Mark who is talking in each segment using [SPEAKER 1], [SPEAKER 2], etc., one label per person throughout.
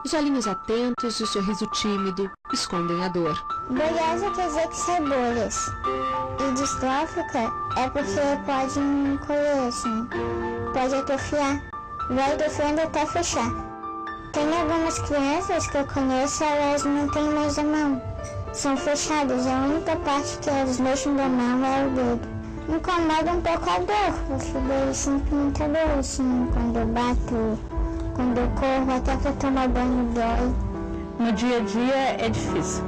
[SPEAKER 1] Os olhinhos atentos e o sorriso tímido escondem a dor.
[SPEAKER 2] Bolhosa quer dizer que sai bolhas. E distrófica é porque pode encolher, assim. Pode atrofiar. Vai atrofiando até fechar. Tem algumas crianças que eu conheço, elas não têm mais a mão. São fechadas. A única parte que elas deixam da mão é o dedo. Incomoda um pouco a dor, porque daí sinto muita dor, assim, quando eu bato, quando eu corro, até que eu tomo banho dói.
[SPEAKER 3] No dia a dia é difícil.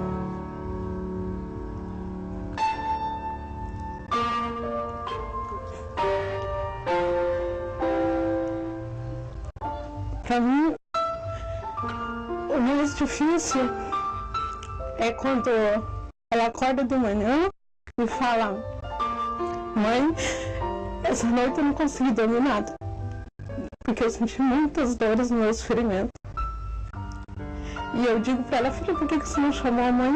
[SPEAKER 3] Para mim, o mais difícil é quando ela acorda de manhã e fala: mãe, essa noite eu não consegui dormir nada, porque eu senti muitas dores no meu ferimento. E eu digo para ela: filha, por que você não chamou a mãe?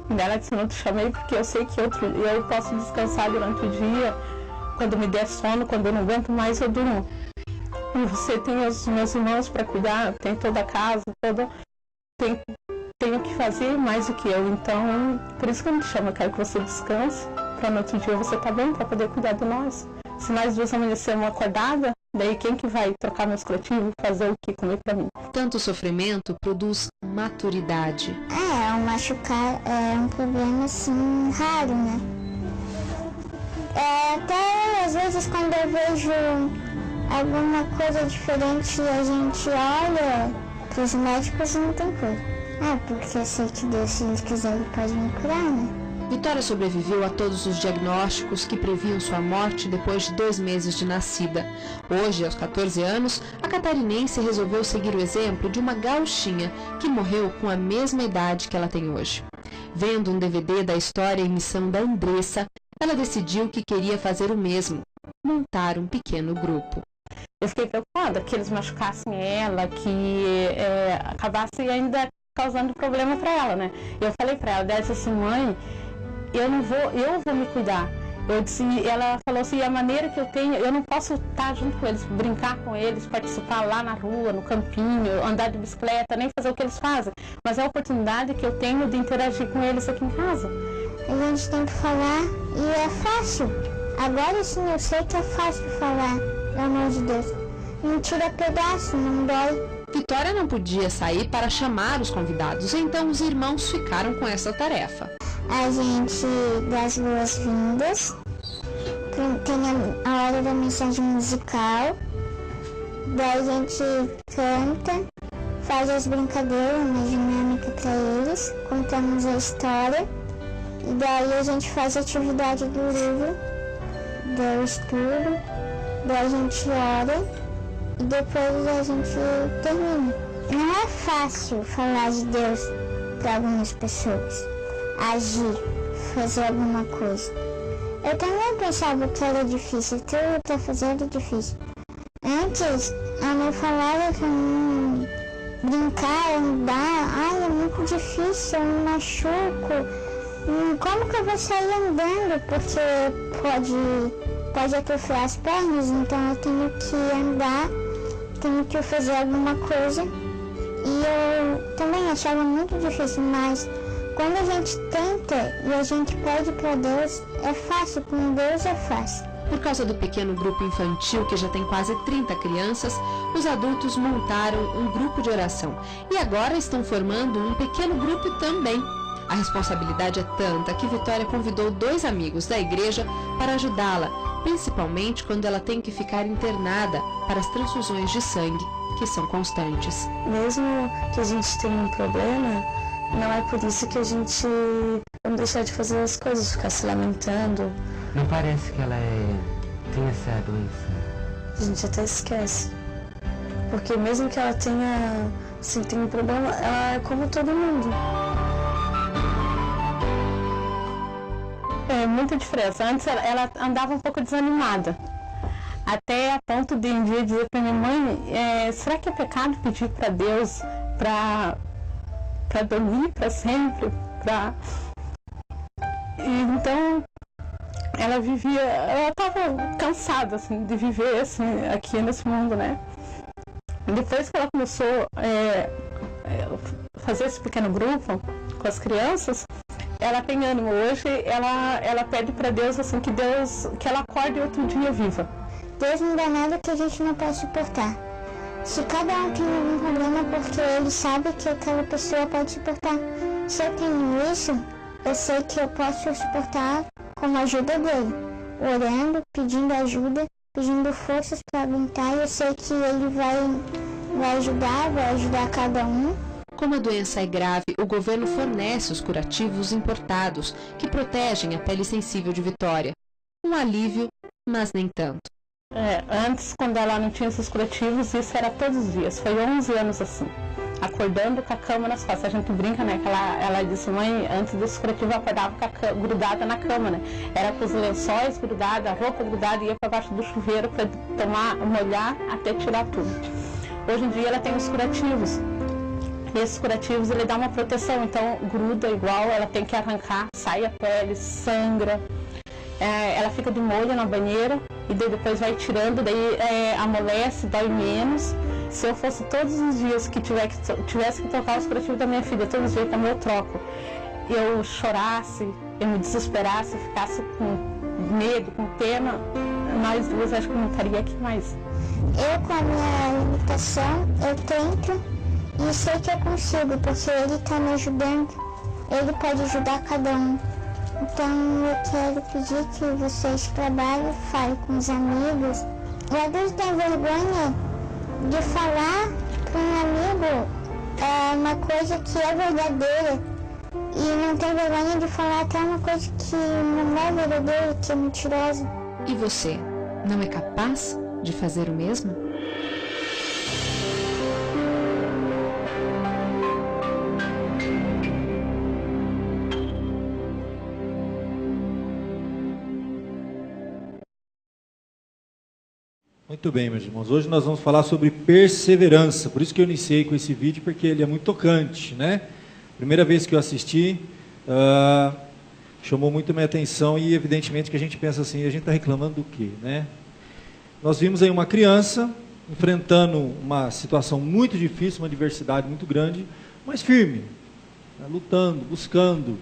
[SPEAKER 3] E ela disse: não te chamei porque eu sei que eu posso descansar durante o dia, quando me der sono, quando eu não aguento mais, eu durmo. E você tem os meus irmãos para cuidar, tem toda a casa, tenho que fazer mais do que eu. Então, por isso que eu me chamo, eu quero que você descanse, para no outro dia você tá bem, para poder cuidar de nós. Se nós duas amanhecermos acordada, daí quem que vai trocar meus coletivos e fazer o que comer para mim?
[SPEAKER 1] Tanto sofrimento produz maturidade.
[SPEAKER 2] O machucar é um problema, assim, raro, né? Até às vezes quando eu vejo alguma coisa diferente, a gente olha para os médicos e não tem cura. Porque eu sei que Deus, se Ele quiser, Ele pode me curar, né?
[SPEAKER 1] Vitória sobreviveu a todos os diagnósticos que previam sua morte depois de 2 meses de nascida. Hoje, aos 14 anos, a catarinense resolveu seguir o exemplo de uma gauchinha que morreu com a mesma idade que ela tem hoje. Vendo um DVD da história e missão da Andressa, ela decidiu que queria fazer o mesmo, montar um pequeno grupo.
[SPEAKER 3] Eu fiquei preocupada que eles machucassem ela, que acabasse ainda causando problema para ela, né? Eu falei para ela, disse assim: mãe, eu vou me cuidar. Ela falou assim: a maneira que eu tenho, eu não posso estar junto com eles, brincar com eles, participar lá na rua, no campinho, andar de bicicleta, nem fazer o que eles fazem, mas é a oportunidade que eu tenho de interagir com eles aqui em casa.
[SPEAKER 2] A gente tem que falar e é fácil. Agora sim eu sei que é fácil falar, pelo amor de Deus. Não tira pedaço, não dói.
[SPEAKER 1] Vitória não podia sair para chamar os convidados, então os irmãos ficaram com essa tarefa.
[SPEAKER 2] A gente dá as boas-vindas, tem a hora da mensagem musical, daí a gente canta, faz as brincadeiras, uma dinâmica para eles, contamos a história, e daí a gente faz a atividade do livro, do estudo, daí a gente ora e depois a gente termina. Não é fácil falar de Deus para algumas pessoas, agir, fazer alguma coisa. Eu também pensava que era difícil, tudo para fazer era difícil. Antes, a mãe falava para mim brincar, andar, é muito difícil, eu me machuco. Como que eu vou sair andando? Porque pode atrofiar as pernas, então eu tenho que andar, tenho que fazer alguma coisa. E eu também achava muito difícil, mas quando a gente tenta e a gente pede para Deus, é fácil, com Deus é fácil.
[SPEAKER 1] Por causa do pequeno grupo infantil, que já tem quase 30 crianças, os adultos montaram um grupo de oração e agora estão formando um pequeno grupo também. A responsabilidade é tanta que Vitória convidou 2 amigos da igreja para ajudá-la, principalmente quando ela tem que ficar internada para as transfusões de sangue, que são constantes.
[SPEAKER 4] Mesmo que a gente tenha um problema, não é por isso que a gente vai deixar de fazer as coisas, ficar se lamentando.
[SPEAKER 5] Não parece que ela tem essa doença?
[SPEAKER 4] A gente até esquece. Porque mesmo que ela tenha um problema, ela é como todo mundo.
[SPEAKER 3] É muita diferença. Antes ela andava um pouco desanimada. Até a ponto de um dia dizer para minha mãe, será que é pecado pedir para Deus para dormir para sempre? E então ela estava cansada assim, de viver assim, aqui nesse mundo, né? Depois que ela começou fazer esse pequeno grupo com as crianças, ela tem ânimo. Hoje ela pede para Deus assim que ela acorde outro dia viva.
[SPEAKER 2] Deus não dá nada que a gente não pode suportar. Se cada um tem algum problema, porque ele sabe que aquela pessoa pode suportar. Se eu tenho isso, eu sei que eu posso suportar com a ajuda dele, orando, pedindo ajuda, pedindo forças para aguentar. Eu sei que ele vai ajudar cada um.
[SPEAKER 1] Como a doença é grave, o governo fornece os curativos importados, que protegem a pele sensível de Vitória. Um alívio, mas nem tanto.
[SPEAKER 3] Antes, quando ela não tinha esses curativos, isso era todos os dias. Foi 11 anos assim, acordando com a cama nas costas. A gente brinca, né, que ela disse, mãe, antes desse curativo eu acordava grudada na cama, né? Era com os lençóis grudados, a roupa grudada, e ia para baixo do chuveiro para molhar até tirar tudo. Hoje em dia ela tem os curativos. E esses curativos, ele dá uma proteção, então gruda igual, ela tem que arrancar, sai a pele, sangra. Ela fica de molho na banheira e daí depois vai tirando, daí amolece, dói menos. Se eu fosse todos os dias que tivesse que trocar os curativos da minha filha, todos os dias como eu troco, eu chorasse, eu me desesperasse, ficasse com medo, com pena, nós duas acho que não estaria aqui mais.
[SPEAKER 2] Eu, com a minha limitação, eu tento e sei que eu consigo, porque ele está me ajudando, ele pode ajudar cada um. Então eu quero pedir que vocês trabalhem, falem com os amigos. E às vezes tem vergonha de falar para um amigo uma coisa que é verdadeira. E não tem vergonha de falar até uma coisa que não é verdadeira, que é mentirosa.
[SPEAKER 1] E você, não é capaz de fazer o mesmo?
[SPEAKER 6] Muito bem, meus irmãos. Hoje nós vamos falar sobre perseverança. Por isso que eu iniciei com esse vídeo, porque ele é muito tocante, né? Primeira vez que eu assisti, chamou muito a minha atenção e evidentemente que a gente pensa assim, a gente está reclamando do quê, né? Nós vimos aí uma criança enfrentando uma situação muito difícil, uma adversidade muito grande, mas firme, né? Lutando, buscando.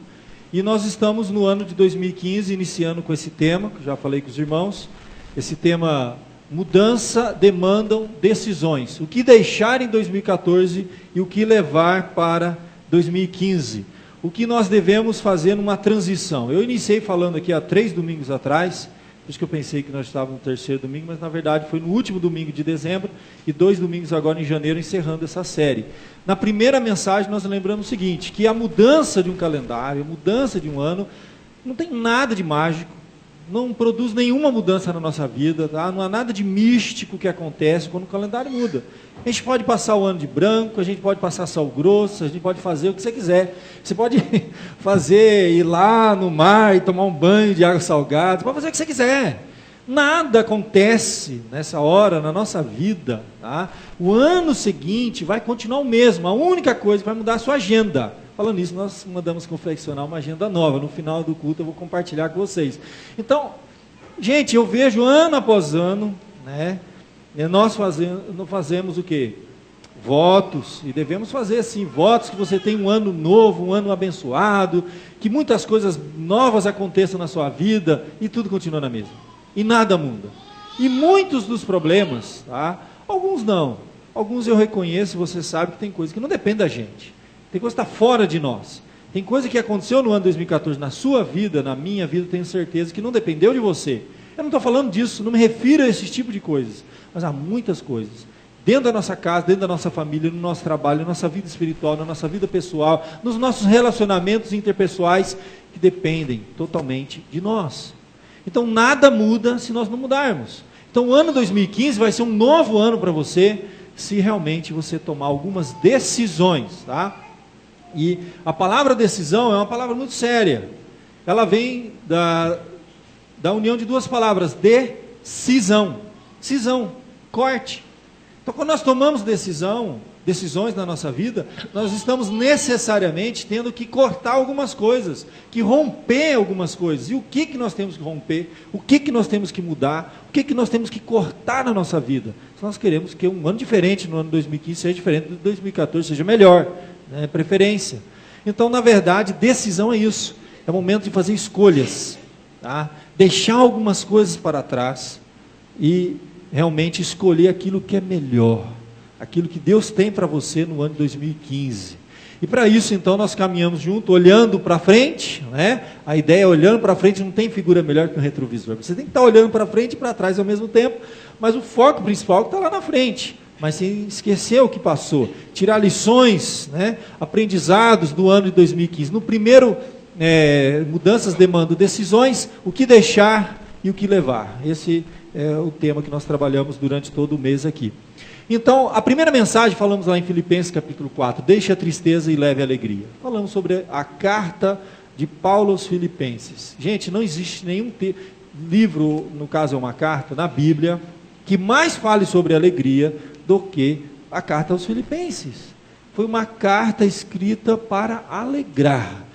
[SPEAKER 6] E nós estamos no ano de 2015, iniciando com esse tema, que já falei com os irmãos, esse tema... Mudança demandam decisões. O que deixar em 2014 e o que levar para 2015. O que nós devemos fazer numa transição. Eu iniciei falando aqui há 3 domingos atrás, por isso que eu pensei que nós estávamos no 3º domingo, mas na verdade foi no último domingo de dezembro e 2 domingos agora em janeiro, encerrando essa série. Na primeira mensagem nós lembramos o seguinte, que a mudança de um calendário, a mudança de um ano, não tem nada de mágico, não produz nenhuma mudança na nossa vida, tá? Não há nada de místico que acontece quando o calendário muda. A gente pode passar o ano de branco, a gente pode passar sal grosso, a gente pode fazer o que você quiser. Você pode ir lá no mar e tomar um banho de água salgada, você pode fazer o que você quiser. Nada acontece nessa hora na nossa vida, tá? O ano seguinte vai continuar o mesmo, a única coisa que vai mudar é a sua agenda. Falando nisso, nós mandamos confeccionar uma agenda nova. No final do culto eu vou compartilhar com vocês. Então, gente, eu vejo ano após ano, né? E nós fazemos o quê? Votos. E devemos fazer assim, votos que você tenha um ano novo, um ano abençoado, que muitas coisas novas aconteçam na sua vida e tudo continua na mesma. E nada muda. E muitos dos problemas, tá? Alguns não. Alguns eu reconheço, você sabe que tem coisa que não depende da gente. Tem coisa que está fora de nós. Tem coisa que aconteceu no ano 2014 na sua vida, na minha vida, tenho certeza que não dependeu de você. Eu não estou falando disso, não me refiro a esse tipo de coisas. Mas há muitas coisas. Dentro da nossa casa, dentro da nossa família, no nosso trabalho, na nossa vida espiritual, na nossa vida pessoal, nos nossos relacionamentos interpessoais, que dependem totalmente de nós. Então nada muda se nós não mudarmos. Então o ano 2015 vai ser um novo ano para você, se realmente você tomar algumas decisões, tá? E a palavra decisão é uma palavra muito séria. Ela vem da união de 2 palavras, decisão, cisão, corte. Então quando nós tomamos decisão decisões na nossa vida, nós estamos necessariamente tendo que cortar algumas coisas, que romper algumas coisas. E o que nós temos que romper? O que nós temos que mudar? O que nós temos que cortar na nossa vida? Se nós queremos que um ano diferente, no ano 2015, seja diferente do 2014, seja melhor, né? Preferência. Então, na verdade, decisão é isso. É o momento de fazer escolhas, tá? Deixar algumas coisas para trás e realmente escolher aquilo que é melhor, aquilo que Deus tem para você no ano de 2015. E para isso, então, nós caminhamos junto, olhando para frente, né? A ideia é olhando para frente, não tem figura melhor que um retrovisor. Você tem que estar olhando para frente e para trás ao mesmo tempo, mas o foco principal está lá na frente. Mas sem esquecer o que passou, tirar lições, né? Aprendizados do ano de 2015. No primeiro, mudanças demandam decisões, o que deixar e o que levar. Esse é o tema que nós trabalhamos durante todo o mês aqui. Então, a primeira mensagem, falamos lá em Filipenses capítulo 4, deixe a tristeza e leve a alegria. Falamos sobre a carta de Paulo aos Filipenses. Gente, não existe nenhum livro, no caso é uma carta, na Bíblia, que mais fale sobre alegria do que a carta aos Filipenses. Foi uma carta escrita para alegrar.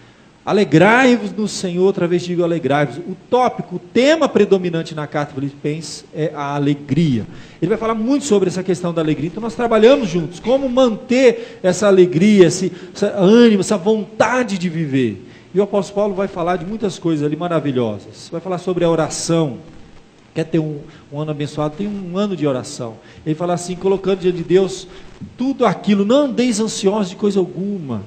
[SPEAKER 6] Alegrai-vos no Senhor, outra vez digo alegrai-vos. O tópico, o tema predominante na carta Filipenses é a alegria. Ele vai falar muito sobre essa questão da alegria. Então nós trabalhamos juntos, como manter essa alegria, esse ânimo, essa vontade de viver. E o apóstolo Paulo vai falar de muitas coisas ali maravilhosas. Vai falar sobre a oração. Quer ter um ano abençoado? Tem um ano de oração. Ele fala assim, colocando diante de Deus tudo aquilo, não andeis ansiosos de coisa alguma,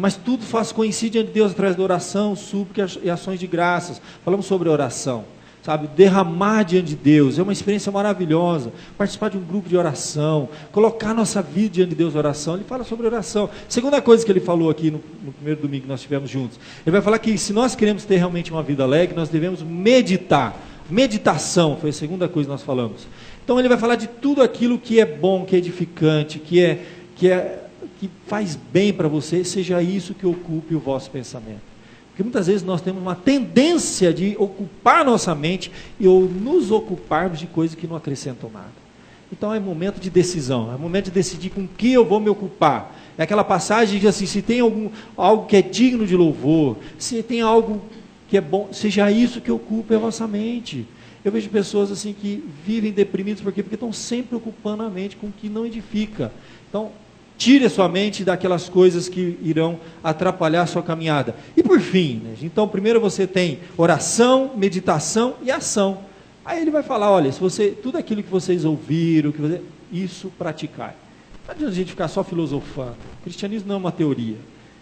[SPEAKER 6] mas tudo faz conhecido diante de Deus através da oração, súplica e ações de graças. Falamos sobre oração, sabe? Derramar diante de Deus, é uma experiência maravilhosa. Participar de um grupo de oração, colocar nossa vida diante de Deus em oração. Ele fala sobre oração. Segunda coisa que ele falou aqui no primeiro domingo que nós tivemos juntos, ele vai falar que se nós queremos ter realmente uma vida alegre, nós devemos meditar. Meditação, foi a segunda coisa que nós falamos. Então ele vai falar de tudo aquilo que é bom, que é edificante, que faz bem para você, seja isso que ocupe o vosso pensamento. Porque muitas vezes nós temos uma tendência de ocupar nossa mente ou nos ocuparmos de coisas que não acrescentam nada. Então é momento de decisão, é momento de decidir com que eu vou me ocupar. É aquela passagem que diz assim, se tem algo que é digno de louvor, se tem algo que é bom, seja isso que ocupe a vossa mente. Eu vejo pessoas assim que vivem deprimidos, por quê? Porque estão sempre ocupando a mente com o que não edifica. Então, tire a sua mente daquelas coisas que irão atrapalhar a sua caminhada. E por fim, né? Então primeiro você tem oração, meditação e ação. Aí ele vai falar, olha, se você, tudo aquilo que vocês ouviram, isso praticai. Não adianta a gente ficar só filosofando. O cristianismo não é uma teoria.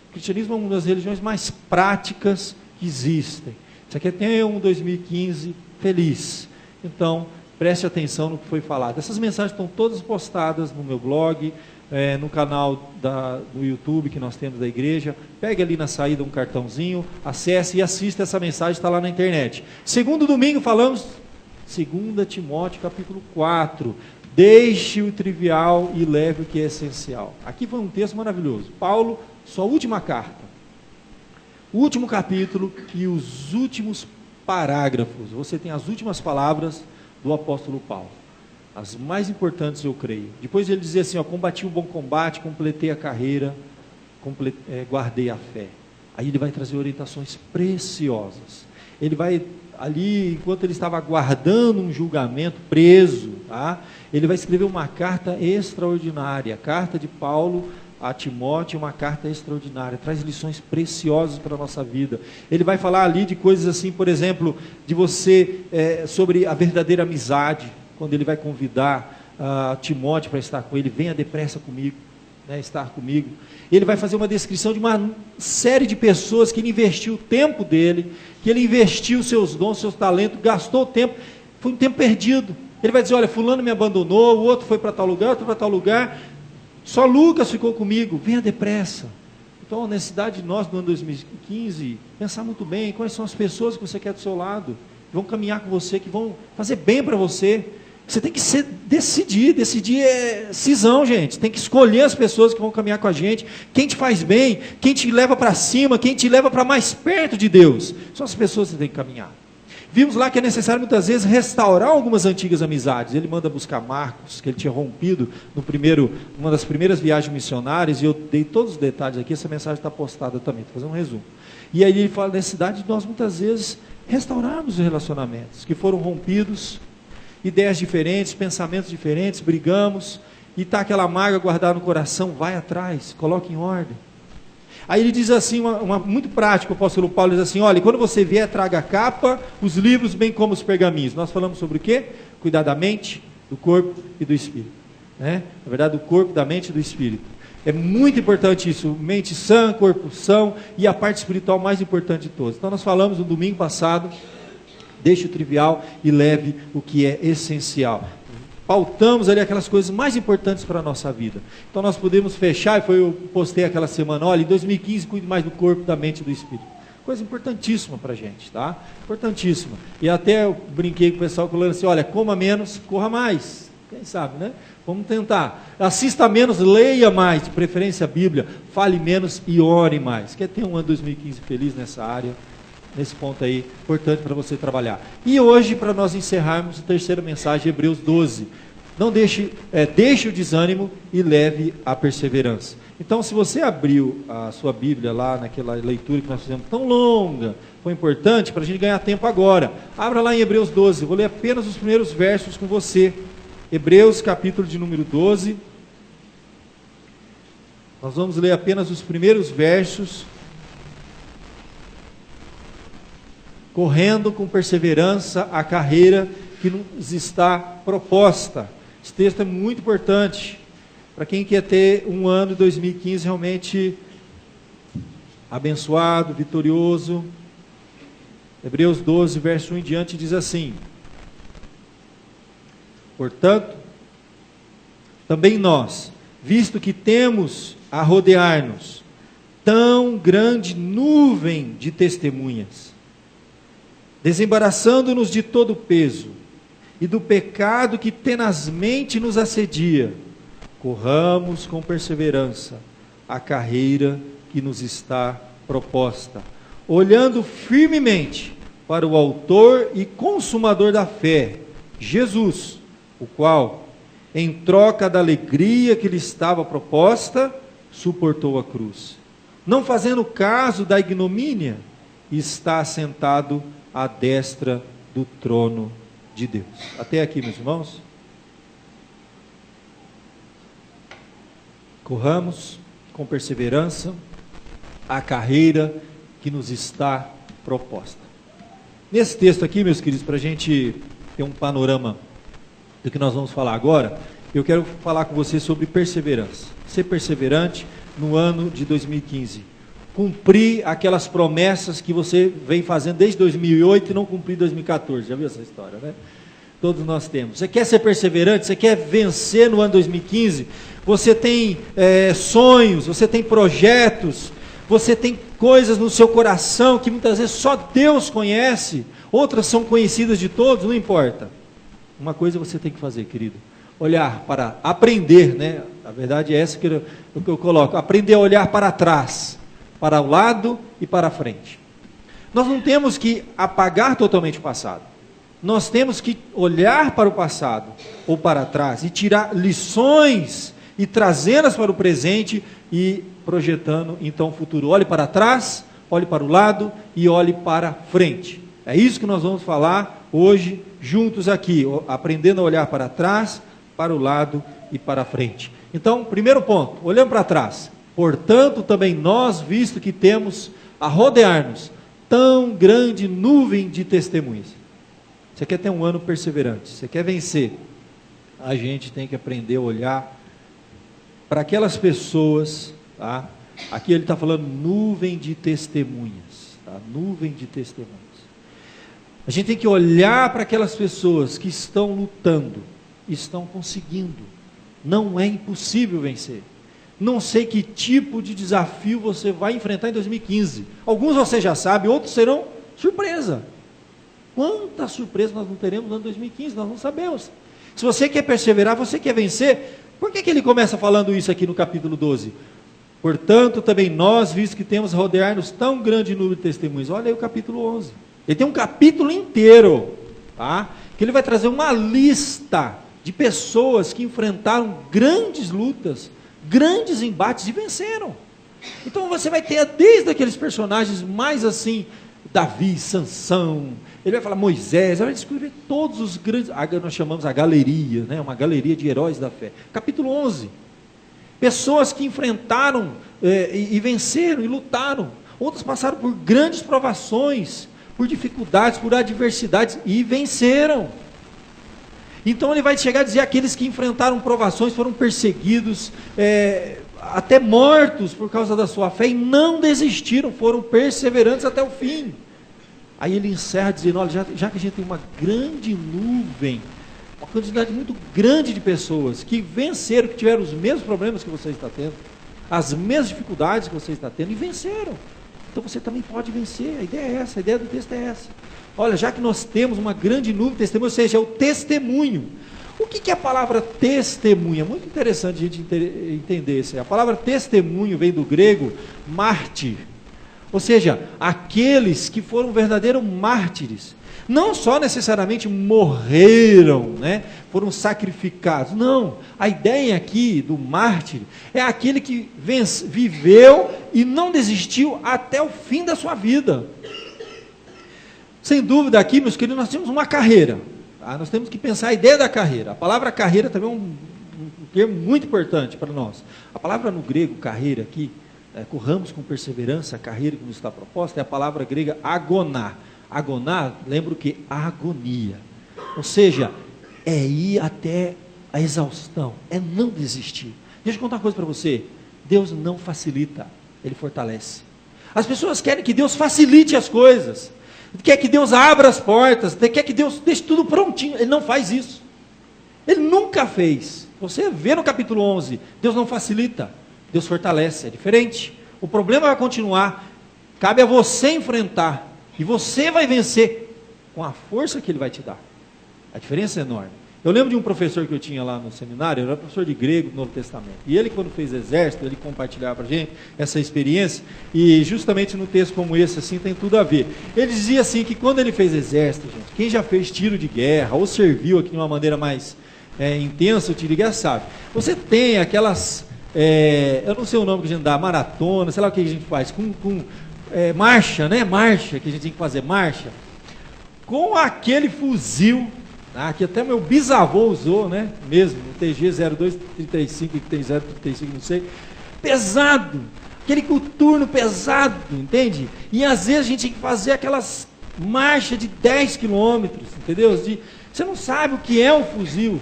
[SPEAKER 6] O cristianismo é uma das religiões mais práticas que existem. Você quer ter um 2015 feliz. Então, preste atenção no que foi falado. Essas mensagens estão todas postadas no meu blog, no canal do YouTube que nós temos da igreja. Pegue ali na saída um cartãozinho, acesse e assista essa mensagem, está lá na internet. Segundo domingo falamos, 2 Timóteo capítulo 4, deixe o trivial e leve o que é essencial. Aqui foi um texto maravilhoso. Paulo, sua última carta, o último capítulo e os últimos parágrafos. Você tem as últimas palavras do apóstolo Paulo. As mais importantes, eu creio. Depois ele dizia assim, combati um bom combate, completei a carreira, guardei a fé. Aí ele vai trazer orientações preciosas. Ele vai, ali, enquanto ele estava aguardando um julgamento, preso, tá? Ele vai escrever uma carta extraordinária. A carta de Paulo a Timóteo, uma carta extraordinária, traz lições preciosas para a nossa vida. Ele vai falar ali de coisas assim, por exemplo, de você, sobre a verdadeira amizade, quando ele vai convidar Timóteo para estar com ele, venha depressa comigo, né, estar comigo. Ele vai fazer uma descrição de uma série de pessoas que ele investiu o tempo dele, que ele investiu seus dons, seus talentos, gastou o tempo, foi um tempo perdido. Ele vai dizer, olha, fulano me abandonou, o outro foi para tal lugar, outro para tal lugar, só Lucas ficou comigo, venha depressa. Então a necessidade de nós, no ano 2015, pensar muito bem, quais são as pessoas que você quer do seu lado, que vão caminhar com você, que vão fazer bem para você. Você tem que decidir é cisão, gente. Tem que escolher as pessoas que vão caminhar com a gente, quem te faz bem, quem te leva para cima, quem te leva para mais perto de Deus. São as pessoas que você tem que caminhar. Vimos lá que é necessário muitas vezes restaurar algumas antigas amizades. Ele manda buscar Marcos, que ele tinha rompido numa das primeiras viagens missionárias, e eu dei todos os detalhes aqui, essa mensagem está postada também, estou fazendo um resumo. E aí ele fala da necessidade de nós muitas vezes restaurarmos os relacionamentos que foram rompidos, ideias diferentes, pensamentos diferentes, brigamos, e está aquela mágoa guardada no coração, vai atrás, coloque em ordem. Aí ele diz assim, muito prático, o apóstolo Paulo diz assim, olha, quando você vier, traga a capa, os livros, bem como os pergaminhos. Nós falamos sobre o quê? Cuidar da mente, do corpo e do espírito. Né? Na verdade, do corpo, da mente e do espírito. É muito importante isso, mente sã, corpo são, e a parte espiritual mais importante de todas. Então nós falamos no domingo passado, deixe o trivial e leve o que é essencial. Pautamos ali aquelas coisas mais importantes para a nossa vida. Então nós podemos fechar, eu postei aquela semana, olha, em 2015 cuide mais do corpo, da mente e do espírito. Coisa importantíssima para a gente, tá? Importantíssima. E até eu brinquei com o pessoal falando assim, olha, coma menos, corra mais. Quem sabe, né? Vamos tentar. Assista menos, leia mais, de preferência a Bíblia, fale menos e ore mais. Quer ter um ano 2015 feliz nessa área? Nesse ponto aí, importante para você trabalhar. E hoje, para nós encerrarmos a terceira mensagem, Hebreus 12. Não deixe o desânimo e leve a perseverança. Então, se você abriu a sua Bíblia lá naquela leitura que nós fizemos tão longa, foi importante para a gente ganhar tempo agora. Abra lá em Hebreus 12, eu vou ler apenas os primeiros versos com você. Hebreus, capítulo de número 12. Nós vamos ler apenas os primeiros versos. Correndo com perseverança a carreira que nos está proposta. Esse texto é muito importante para quem quer ter um ano de 2015 realmente abençoado, vitorioso. Hebreus 12, verso 1 em diante diz assim: portanto, também nós, visto que temos a rodear-nos tão grande nuvem de testemunhas, desembaraçando-nos de todo o peso e do pecado que tenazmente nos assedia, corramos com perseverança a carreira que nos está proposta, olhando firmemente para o autor e consumador da fé, Jesus, o qual, em troca da alegria que lhe estava proposta, suportou a cruz, não fazendo caso da ignomínia, e está assentado à destra do trono de Deus. Até aqui, meus irmãos. Corramos com perseverança a carreira que nos está proposta. Nesse texto aqui, meus queridos, para a gente ter um panorama do que nós vamos falar agora, eu quero falar com você sobre perseverança. Ser perseverante no ano de 2015. Cumprir aquelas promessas que você vem fazendo desde 2008 e não cumprir em 2014. Já viu essa história, né? Todos nós temos. Você quer ser perseverante? Você quer vencer no ano 2015? Você tem sonhos, você tem projetos, você tem coisas no seu coração que muitas vezes só Deus conhece, outras são conhecidas de todos, não importa. Uma coisa você tem que fazer, querido: olhar para, aprender, né? A verdade é essa que eu coloco, aprender a olhar para trás, para o lado e para a frente. Nós não temos que apagar totalmente o passado. Nós temos que olhar para o passado ou para trás e tirar lições e trazê-las para o presente e projetando então o futuro. Olhe para trás, olhe para o lado e olhe para frente. É isso que nós vamos falar hoje juntos aqui, aprendendo a olhar para trás, para o lado e para a frente. Então, primeiro ponto, olhando para trás. Portanto, também nós, visto que temos a rodear-nos tão grande nuvem de testemunhas. Você quer ter um ano perseverante, você quer vencer, a gente tem que aprender a olhar para aquelas pessoas, tá? Aqui ele está falando nuvem de testemunhas, tá? Nuvem de testemunhas. A gente tem que olhar para aquelas pessoas que estão lutando, estão conseguindo. Não é impossível vencer. Não sei que tipo de desafio você vai enfrentar em 2015. Alguns você já sabe, outros serão surpresa. Quanta surpresa nós não teremos no ano 2015, nós não sabemos. Se você quer perseverar, você quer vencer, por que ele começa falando isso aqui no capítulo 12? Portanto, também nós, visto que temos a rodear-nos tão grande número de testemunhas. Olha aí o capítulo 11. Ele tem um capítulo inteiro, tá? Que ele vai trazer uma lista de pessoas que enfrentaram grandes lutas, grandes embates e venceram. Então você vai ter desde aqueles personagens mais assim, Davi, Sansão, ele vai falar Moisés, vai descrever todos os grandes, nós chamamos a galeria, né? Uma galeria de heróis da fé. Capítulo 11. Pessoas que enfrentaram e venceram e lutaram. Outros passaram por grandes provações, por dificuldades, por adversidades e venceram. Então ele vai chegar a dizer aqueles que enfrentaram provações, foram perseguidos, até mortos por causa da sua fé e não desistiram, foram perseverantes até o fim. Aí ele encerra dizendo, olha, já que a gente tem uma grande nuvem, uma quantidade muito grande de pessoas que venceram, que tiveram os mesmos problemas que você está tendo, as mesmas dificuldades que você está tendo e venceram. Então você também pode vencer, a ideia é essa, a ideia do texto é essa. Olha, já que nós temos uma grande nuvem de testemunho, ou seja, é o testemunho. O que é a palavra testemunha? Muito interessante a gente entender isso. A palavra testemunho vem do grego mártir, ou seja, aqueles que foram verdadeiros mártires. Não só necessariamente morreram, né? Foram sacrificados. Não, a ideia aqui do mártir é aquele que viveu e não desistiu até o fim da sua vida. Sem dúvida aqui, meus queridos, nós temos uma carreira. Tá? Nós temos que pensar a ideia da carreira. A palavra carreira também é um termo muito importante para nós. A palavra no grego, carreira aqui, corramos com perseverança, a carreira que nos está proposta, é a palavra grega agoná. Agoná, lembra o que? Agonia. Ou seja, é ir até a exaustão, é não desistir. Deixa eu contar uma coisa para você. Deus não facilita, Ele fortalece. As pessoas querem que Deus facilite as coisas, quer que Deus abra as portas, quer que Deus deixe tudo prontinho. Ele não faz isso. Ele nunca fez. Você vê no capítulo 11, Deus não facilita, Deus fortalece, é diferente. O problema vai continuar, cabe a você enfrentar, e você vai vencer com a força que Ele vai te dar. A diferença é enorme. Eu lembro de um professor que eu tinha lá no seminário, ele era professor de grego do Novo Testamento. E ele, quando fez exército, ele compartilhava para a gente essa experiência, e justamente no texto como esse, assim, tem tudo a ver. Ele dizia assim, que quando ele fez exército, gente, quem já fez tiro de guerra, ou serviu aqui de uma maneira mais intensa, o tiro de guerra sabe. Você tem aquelas, eu não sei o nome que a gente dá, maratona, sei lá o que a gente faz, marcha, né? Marcha, que a gente tem que fazer marcha, com aquele fuzil, que até meu bisavô usou, né? Mesmo, o TG-0235, que tem 035, não sei, pesado, aquele coturno pesado, entende? E às vezes a gente tem que fazer aquelas marchas de 10 quilômetros, entendeu? Você não sabe o que é um fuzil.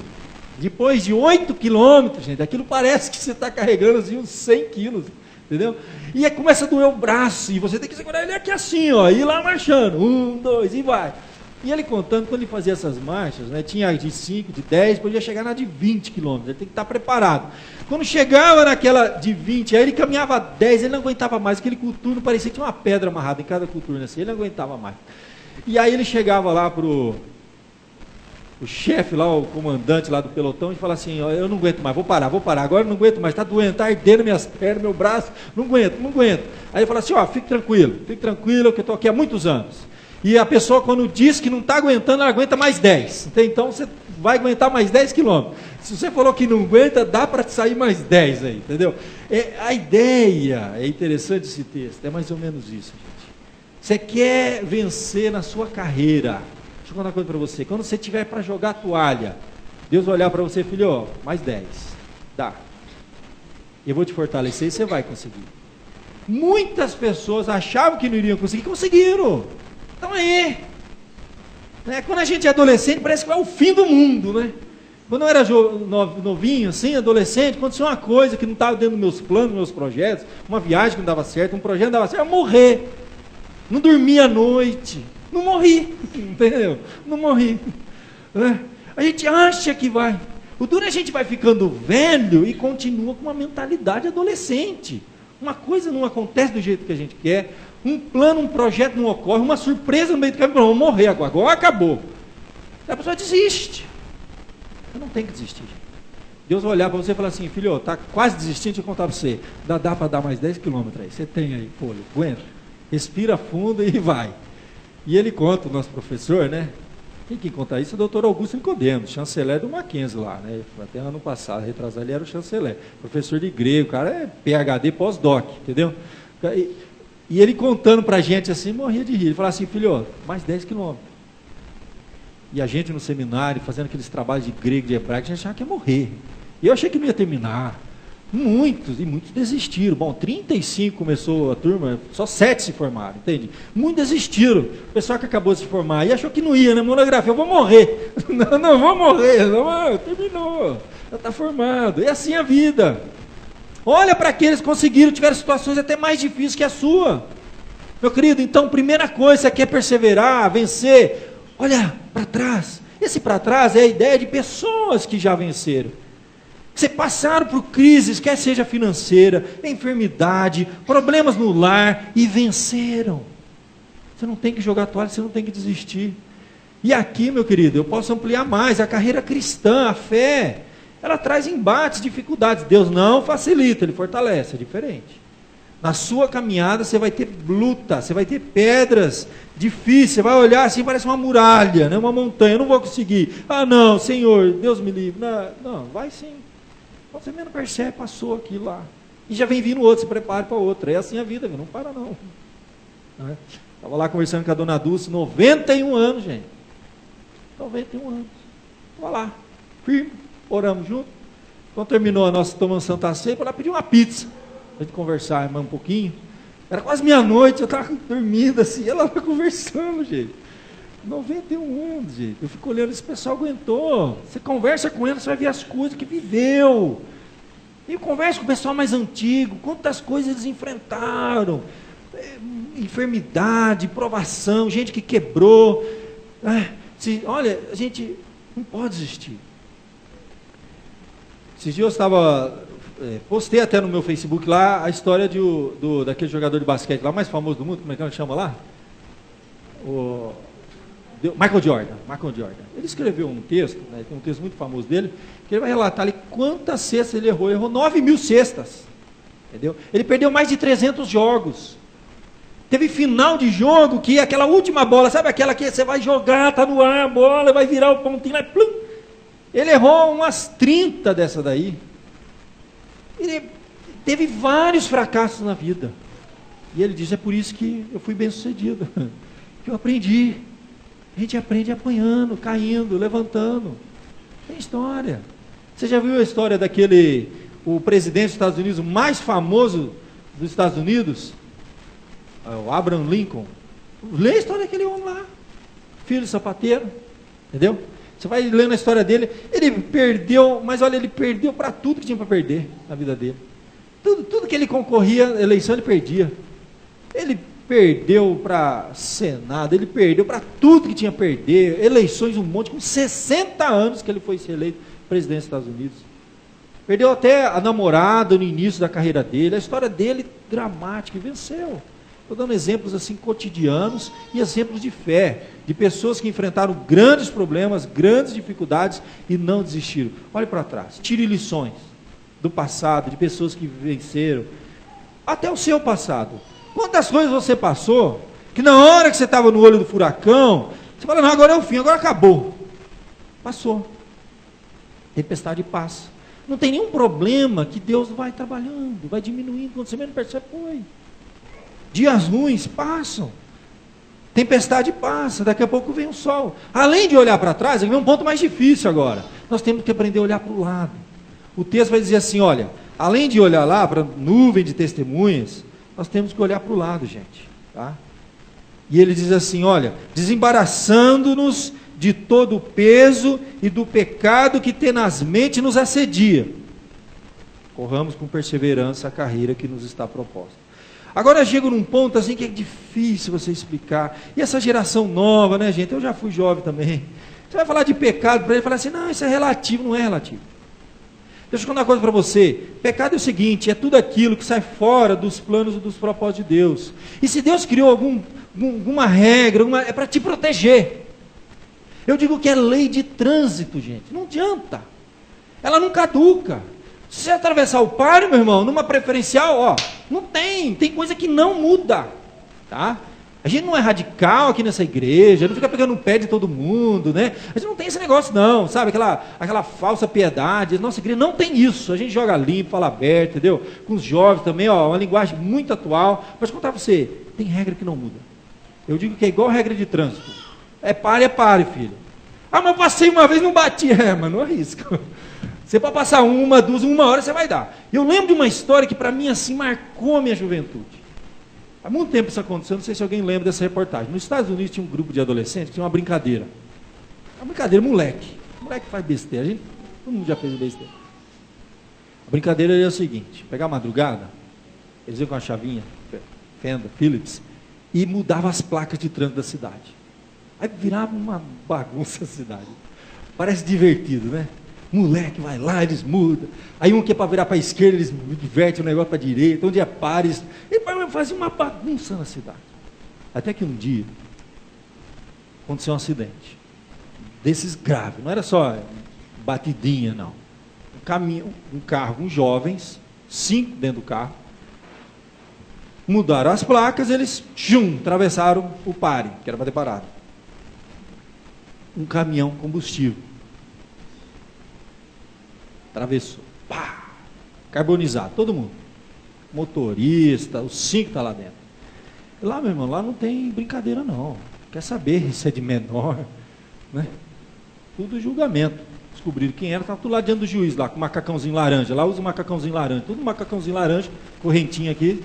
[SPEAKER 6] Depois de 8 quilômetros, gente, aquilo parece que você está carregando assim uns 100 quilos. Entendeu? E aí começa a doer o braço, e você tem que segurar ele aqui assim, ó, e ir lá marchando, 1, 2, e vai. E ele contando, quando ele fazia essas marchas, né, tinha de 5, de 10, podia chegar na de 20 quilômetros, ele tem que estar preparado. Quando chegava naquela de 20, aí ele caminhava 10, ele não aguentava mais, aquele coturno parecia que tinha uma pedra amarrada em cada coturno assim, ele não aguentava mais. E aí ele chegava lá o chefe lá, o comandante lá do pelotão, e fala assim, ó, eu não aguento mais, vou parar, agora eu não aguento mais, está doendo, está ardendo minhas pernas, meu braço, não aguento. Aí ele fala assim, ó, fique tranquilo, que eu estou aqui há muitos anos. E a pessoa, quando diz que não está aguentando, ela aguenta mais 10. Então você vai aguentar mais 10 quilômetros. Se você falou que não aguenta, dá para sair mais 10 aí, entendeu? A ideia, é interessante esse texto, é mais ou menos isso, gente. Você quer vencer na sua carreira. Deixa eu contar uma coisa para você. Quando você tiver para jogar a toalha, Deus vai olhar para você, filho, ó, mais 10. Dá. Eu vou te fortalecer e você vai conseguir. Muitas pessoas achavam que não iriam conseguir, conseguiram. Então aí, né? Quando a gente é adolescente, parece que é o fim do mundo, né? Quando eu era novinho, assim, adolescente, aconteceu uma coisa que não estava dentro dos meus planos, dos meus projetos, uma viagem que não dava certo, um projeto não dava certo, eu ia morrer. Não dormia à noite. Não morri, entendeu? Não morri. A gente acha que vai. O duro é a gente vai ficando velho e continua com uma mentalidade adolescente. Uma coisa não acontece do jeito que a gente quer, um plano, um projeto não ocorre, uma surpresa no meio do caminho, vamos morrer agora acabou. A pessoa desiste. Você não tem que desistir, gente. Deus vai olhar para você e falar assim, filho, está quase desistindo, deixa eu contar para você. Dá para dar mais 10 quilômetros aí. Você tem aí, fôlego, aguenta. Respira fundo e vai. E ele conta, o nosso professor, né? Quem conta isso é o doutor Augusto Nicodemos, chanceler do Mackenzie lá, né? Até ano passado, retrasado, ele era o chanceler. Professor de grego, o cara é PhD pós-doc, entendeu? E ele contando pra gente assim, morria de rir. Ele falava assim, filho, mais 10 quilômetros. E a gente no seminário, fazendo aqueles trabalhos de grego, de hebraico, a gente achava que ia morrer. E eu achei que não ia terminar. Muitos desistiram. Bom, 35 começou a turma, só 7 se formaram, entende? Muitos desistiram. O pessoal que acabou de se formar e achou que não ia, né? Monografia, eu vou morrer. Não vou morrer. Não, terminou. Já está formado. É assim a vida. Olha para aqueles que conseguiram, tiveram situações até mais difíceis que a sua. Meu querido, então, primeira coisa, você quer perseverar, vencer, olha para trás. Esse para trás é a ideia de pessoas que já venceram. Você passaram por crises, quer seja financeira, enfermidade, problemas no lar, e venceram. Você não tem que jogar toalha, você não tem que desistir. E aqui, meu querido, eu posso ampliar mais, a carreira cristã, a fé, ela traz embates, dificuldades. Deus não facilita, Ele fortalece, é diferente. Na sua caminhada você vai ter luta, você vai ter pedras difíceis, você vai olhar assim, parece uma muralha, né? Uma montanha, eu não vou conseguir. Ah não, Senhor, Deus me livre. Não, vai sim. Quando você menos percebe, passou aqui lá. E já vem vindo outro, se prepare para outra. É assim a vida, não para não. Estava lá conversando com a dona Dulce, 91 anos, gente. 91 anos. Estava lá, firme, oramos juntos. Quando terminou a nossa tomando Santa Ceia, ela pediu uma pizza. A gente conversar mais um pouquinho. Era quase meia-noite, eu estava dormindo assim, ela estava conversando, gente. 91 anos, gente. Eu fico olhando, esse pessoal aguentou. Você conversa com ele, você vai ver as coisas que viveu. E conversa com o pessoal mais antigo, quantas coisas eles enfrentaram. Enfermidade, provação, gente que quebrou. Olha, a gente não pode desistir. Esses dias eu estava... postei até no meu Facebook lá a história daquele jogador de basquete lá, mais famoso do mundo, como é que ele chama lá? Michael Jordan. Ele escreveu um texto, né, tem um texto muito famoso dele, que ele vai relatar ali quantas cestas ele errou. Ele errou 9.000 cestas. Entendeu? Ele perdeu mais de 300 jogos. Teve final de jogo que aquela última bola, sabe aquela que você vai jogar, tá no ar a bola, vai virar o pontinho lá, plum. Ele errou umas 30 dessa daí. Ele teve vários fracassos na vida. E ele diz, é por isso que eu fui bem sucedido. Que eu aprendi. A gente aprende apanhando, caindo, levantando. Tem história. Você já viu a história o presidente dos Estados Unidos mais famoso dos Estados Unidos? O Abraham Lincoln. Lê a história daquele homem lá. Filho de sapateiro. Entendeu? Você vai lendo a história dele, ele perdeu, mas olha, ele perdeu para tudo que tinha para perder na vida dele. Tudo que ele concorria, eleição ele perdia. Ele perdeu para Senado, ele perdeu para tudo que tinha a perder, eleições um monte, com 60 anos que ele foi ser eleito presidente dos Estados Unidos. Perdeu até a namorada no início da carreira dele, a história dele dramática, e venceu. Estou dando exemplos assim cotidianos e exemplos de fé, de pessoas que enfrentaram grandes problemas, grandes dificuldades e não desistiram. Olhe para trás, tire lições do passado, de pessoas que venceram, até o seu passado. Quantas coisas você passou, que na hora que você estava no olho do furacão, você fala, não, agora é o fim, agora acabou. Passou. Tempestade passa. Não tem nenhum problema que Deus vai trabalhando, vai diminuindo, quando você menos percebe, foi. Dias ruins passam, tempestade passa, daqui a pouco vem o sol. Além de olhar para trás, vem um ponto mais difícil agora. Nós temos que aprender a olhar para o lado. O texto vai dizer assim, olha, além de olhar lá para a nuvem de testemunhas, nós temos que olhar para o lado, gente. Tá? E ele diz assim, olha, desembaraçando-nos de todo o peso e do pecado que tenazmente nos assedia. Corramos com perseverança a carreira que nos está proposta. Agora chega num ponto assim que é difícil você explicar. E essa geração nova, né, gente? Eu já fui jovem também. Você vai falar de pecado para ele, falar assim, não, isso é relativo, não é relativo. Deixa eu contar uma coisa para você. Pecado é o seguinte, é tudo aquilo que sai fora dos planos e dos propósitos de Deus. E se Deus criou alguma regra, é para te proteger. Eu digo que é lei de trânsito, gente. Não adianta. Ela não caduca. Se você atravessar o páreo, meu irmão, numa preferencial, ó, não tem coisa que não muda, tá? A gente não é radical aqui nessa igreja, não fica pegando no pé de todo mundo, né? A gente não tem esse negócio não, sabe? Aquela falsa piedade. Nossa igreja não tem isso. A gente joga limpo, fala aberto, entendeu? Com os jovens também, ó, uma linguagem muito atual. Mas contar pra você, tem regra que não muda. Eu digo que é igual regra de trânsito. É pare, filho. Ah, mas eu passei uma vez e não bati. É, mas não arrisca. Você pode passar uma, duas, uma hora você vai dar. Eu lembro de uma história que para mim assim marcou a minha juventude. Há muito tempo isso aconteceu, não sei se alguém lembra dessa reportagem. Nos Estados Unidos tinha um grupo de adolescentes que tinha uma brincadeira. Uma brincadeira, moleque. Moleque faz besteira. Todo mundo já fez besteira. A brincadeira era o seguinte: pegar a madrugada, eles iam com a chavinha, Fenda, Philips, e mudava as placas de trânsito da cidade. Aí virava uma bagunça a cidade. Parece divertido, né? Moleque vai lá, eles mudam. Aí um que é para virar para a esquerda, eles divertem o negócio para a direita. Onde é pares, eles fazem uma bagunça na cidade. Até que um dia aconteceu um acidente desses graves. Não era só batidinha, não. Um carro com jovens, 5 dentro do carro. Mudaram as placas, eles atravessaram o pare, que era para ter parado. Um caminhão combustível. Atravessou. Pá! Carbonizado, todo mundo. Motorista, os 5 estão lá dentro. E lá, meu irmão, lá não tem brincadeira não. Quer saber se é de menor, né? Tudo julgamento. Descobriram quem era, estava tudo lá diante do juiz, lá com o macacãozinho laranja. Lá usa o macacãozinho laranja. Tudo macacãozinho laranja, correntinha aqui.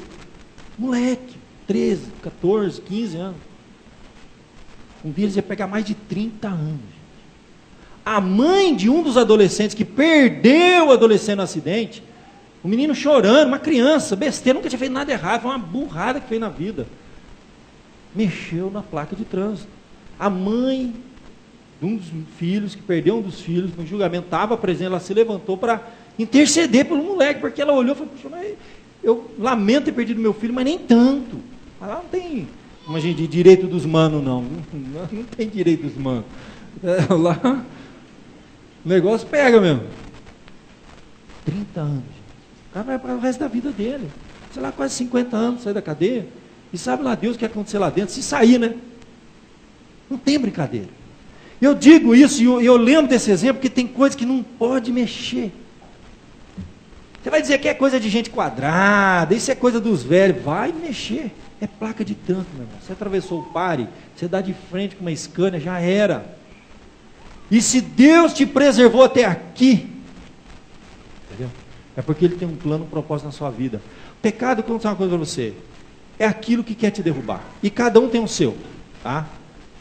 [SPEAKER 6] Moleque, 13, 14, 15 anos. Um deles ia pegar mais de 30 anos. A mãe de um dos adolescentes que perdeu o adolescente no acidente, o menino chorando, uma criança, besteira, nunca tinha feito nada errado, foi uma burrada que fez na vida. Mexeu na placa de trânsito. A mãe de um dos filhos, que perdeu um dos filhos, no julgamento estava presente, ela se levantou para interceder pelo moleque, porque ela olhou e falou: puxa, mas eu lamento ter perdido meu filho, mas nem tanto. Lá não tem, imagina, de direito dos manos, não. Não tem direito dos manos. Lá o negócio pega mesmo. 30 anos. O cara vai para o resto da vida dele. Sei lá, quase 50 anos, sai da cadeia. E sabe lá Deus o que ia acontecer lá dentro, se sair, né? Não tem brincadeira. Eu digo isso e eu lembro desse exemplo, porque tem coisas que não pode mexer. Você vai dizer que é coisa de gente quadrada, isso é coisa dos velhos. Vai mexer. É placa de trânsito, meu irmão. Você atravessou o pare, você dá de frente com uma Scania, já era. E se Deus te preservou até aqui, entendeu? É porque Ele tem um plano, um propósito na sua vida. O pecado, vou contar uma coisa para você, é aquilo que quer te derrubar. E cada um tem o seu, tá?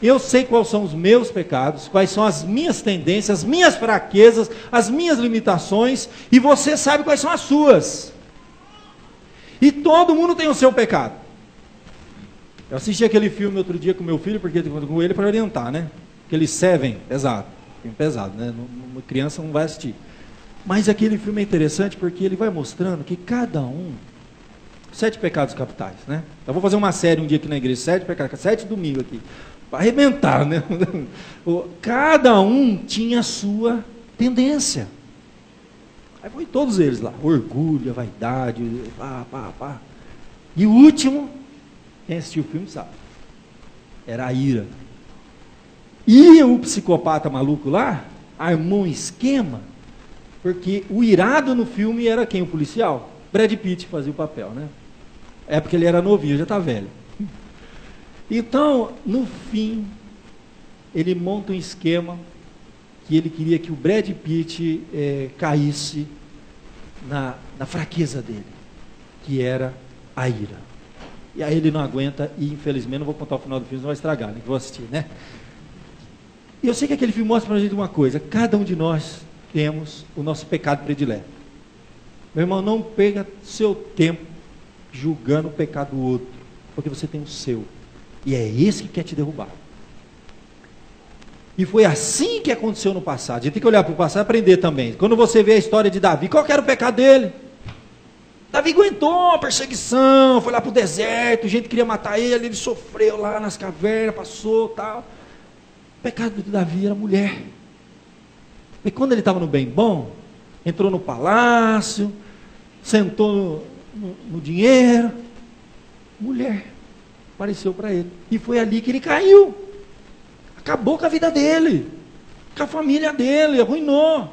[SPEAKER 6] Eu sei quais são os meus pecados, quais são as minhas tendências, as minhas fraquezas, as minhas limitações, e você sabe quais são as suas. E todo mundo tem o seu pecado. Eu assisti aquele filme outro dia com meu filho, porque com ele para orientar, né? Aquele Seven, pesado. Filme pesado, né? Uma criança não vai assistir. Mas aquele filme é interessante porque ele vai mostrando que cada um, 7 pecados capitais, né? Eu vou fazer uma série um dia aqui na igreja, 7 pecados, 7 domingos aqui, para arrebentar, né? Cada um tinha a sua tendência. Aí foi todos eles lá, orgulho, vaidade, pá. E o último, quem assistiu o filme sabe, era a ira. E o psicopata maluco lá armou um esquema, porque o irado no filme era quem? O policial? Brad Pitt fazia o papel, né? É porque ele era novinho, já está velho. Então, no fim, ele monta um esquema que ele queria que o Brad Pitt caísse na fraqueza dele, que era a ira. E aí ele não aguenta e, infelizmente, não vou contar o final do filme, não vai estragar, nem que vou assistir, né? E eu sei que aquele filme mostra para a gente uma coisa: cada um de nós temos o nosso pecado predileto. Meu irmão, não perca seu tempo julgando o pecado do outro, porque você tem o seu, e é esse que quer te derrubar. E foi assim que aconteceu no passado. A gente tem que olhar para o passado e aprender também. Quando você vê a história de Davi, qual que era o pecado dele? Davi aguentou a perseguição, foi lá para o deserto, gente queria matar ele sofreu lá nas cavernas, passou, tal. O pecado de Davi era mulher. E quando ele estava no bem bom, entrou no palácio, sentou no dinheiro, mulher. apareceu para ele. E foi ali que ele caiu. Acabou com a vida dele, com a família dele, arruinou.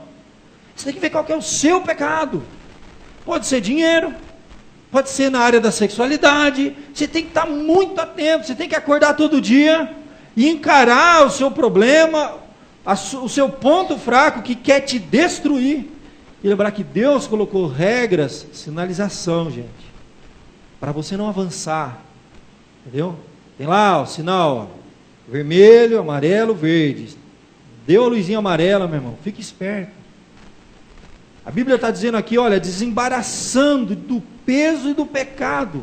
[SPEAKER 6] Você tem que ver qual que é o seu pecado. Pode ser dinheiro, pode ser na área da sexualidade. Você tem que estar muito atento, você tem que acordar todo dia e encarar o seu problema, o seu ponto fraco que quer te destruir. E lembrar que Deus colocou regras, sinalização, gente, para você não avançar. Entendeu? Tem lá o sinal, ó, vermelho, amarelo, verde. Deu a luzinha amarela, meu irmão, fique esperto. A Bíblia está dizendo aqui, olha, desembaraçando do peso e do pecado,